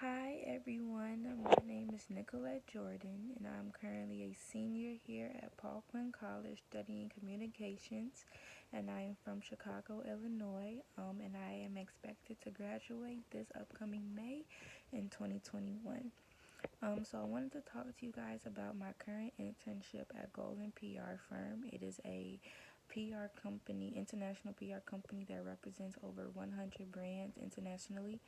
Hi everyone, my name is Nicolette Jordan and I'm currently a senior here at Paul Quinn College studying communications, and I am from Chicago, Illinois, and I am expected to graduate this upcoming May in 2021. So I wanted to talk to you guys about my current internship at Golden PR Firm. It is a PR company, international PR company that represents over 100 brands internationally.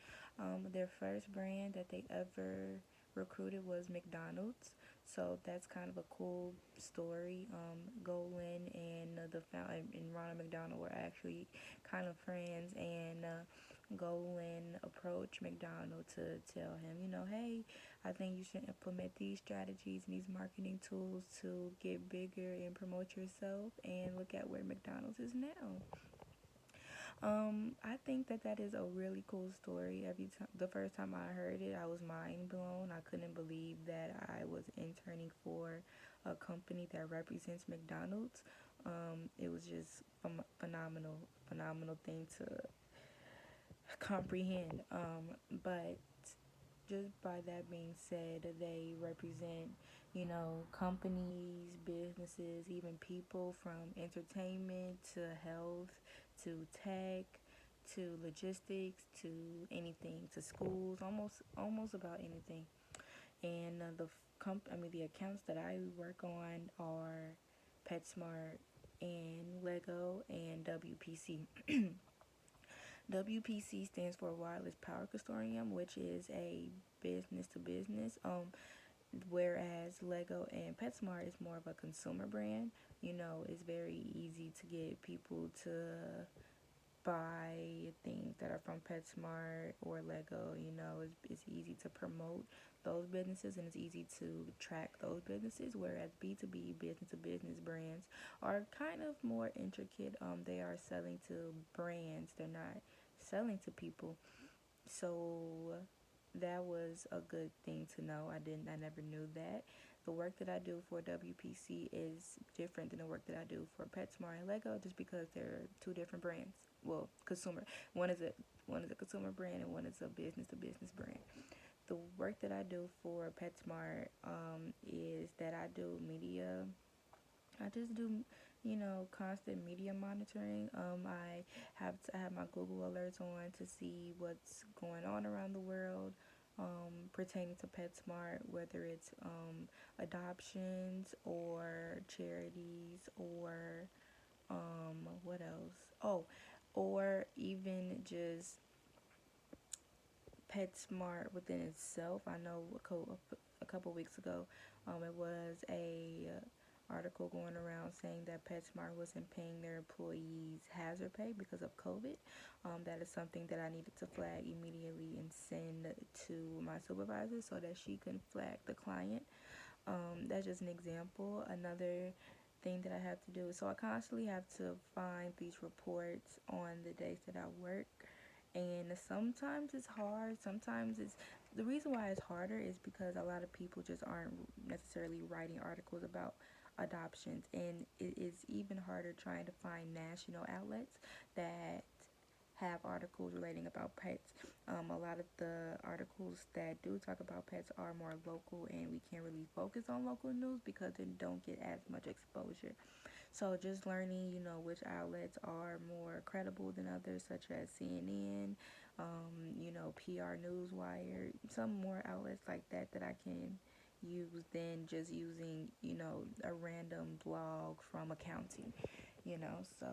Their first brand that they ever recruited was McDonald's. So that's kind of a cool story. Golan and the founder and Ronald McDonald were actually kind of friends, and Golan approached McDonald to tell him, hey, I think you should implement these strategies and these marketing tools to get bigger and promote yourself. And look at where McDonald's is now. I think that is a really cool story. Every time, the first time I heard it, I was mind blown. I couldn't believe that I was interning for a company that represents McDonald's. It was just a phenomenal thing to comprehend. But just by that being said, they represent, companies, businesses, even people from entertainment to health to tech to logistics to anything to schools, almost about anything. And the accounts that I work on are PetSmart and Lego and WPC. WPC stands for Wireless Power Consortium, which is a business to business. Whereas Lego and PetSmart is more of a consumer brand. It's very easy to get people to buy things that are from PetSmart or Lego. It's easy to promote those businesses and it's easy to track those businesses. Whereas B2B, business to business brands are kind of more intricate. They are selling to brands, they're not selling to people. So that was a good thing to know. I never knew that. The work that I do for WPC is different than the work that I do for PetSmart and Lego, just because they're two different brands. Well, consumer. One is a consumer brand and one is a business to business brand. The work that I do for PetSmart is that I do media. I just do, constant media monitoring. I have my Google alerts on to see what's going on around the world, pertaining to PetSmart, whether it's adoptions or charities or what else? Oh, or even just PetSmart within itself. I know a couple weeks ago, it was a article going around saying that PetSmart wasn't paying their employees hazard pay because of COVID. That is something that I needed to flag immediately and send to my supervisor so that she can flag the client. That's just an example. Another thing that I have to do is, so I constantly have to find these reports on the days that I work, and sometimes it's hard. Sometimes it's the reason why it's harder is because a lot of people just aren't necessarily writing articles about adoptions, and it is even harder trying to find national outlets that have articles relating about pets. A lot of the articles that do talk about pets are more local, and we can't really focus on local news because they don't get as much exposure. So just learning, which outlets are more credible than others, such as CNN, PR Newswire, some more outlets like that I can use than just using, a random blog from accounting, so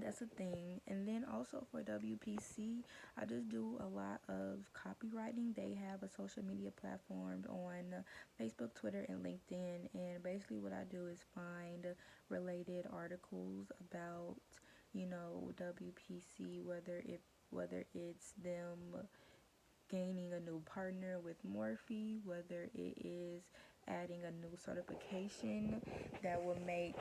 that's a thing. And then also for WPC, I just do a lot of copywriting. They have a social media platform on Facebook, Twitter, and LinkedIn. And basically, what I do is find related articles about, WPC, whether it's them gaining a new partner with Morphe, whether it is adding a new certification that will make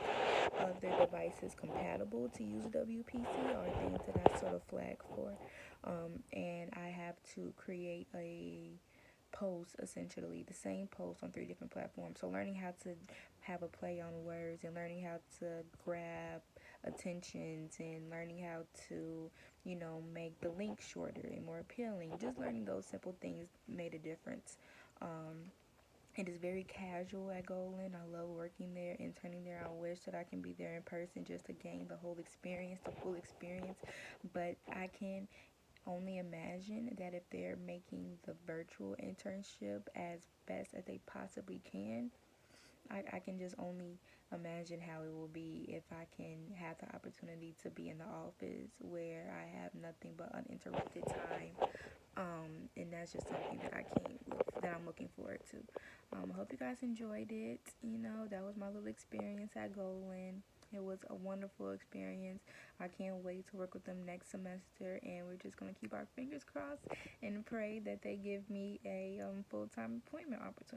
other devices compatible to use WPC, or things that I sort of flag for. And I have to create a post, essentially the same post on three different platforms. So learning how to have a play on words and learning how to grab attentions and learning how to, make the link shorter and more appealing. Just learning those simple things made a difference. It is very casual at Golan. I love working there, interning there. I wish that I can be there in person just to gain the whole experience, the full experience. But I can only imagine that if they're making the virtual internship as best as they possibly can, I can just only imagine how it will be if I can have the opportunity to be in the office where I have nothing but uninterrupted time. And that's just something that that I'm looking forward to. I hope you guys enjoyed it. That was my little experience at Golan. It was a wonderful experience. I can't wait to work with them next semester, and we're just gonna keep our fingers crossed and pray that they give me a full-time employment opportunity.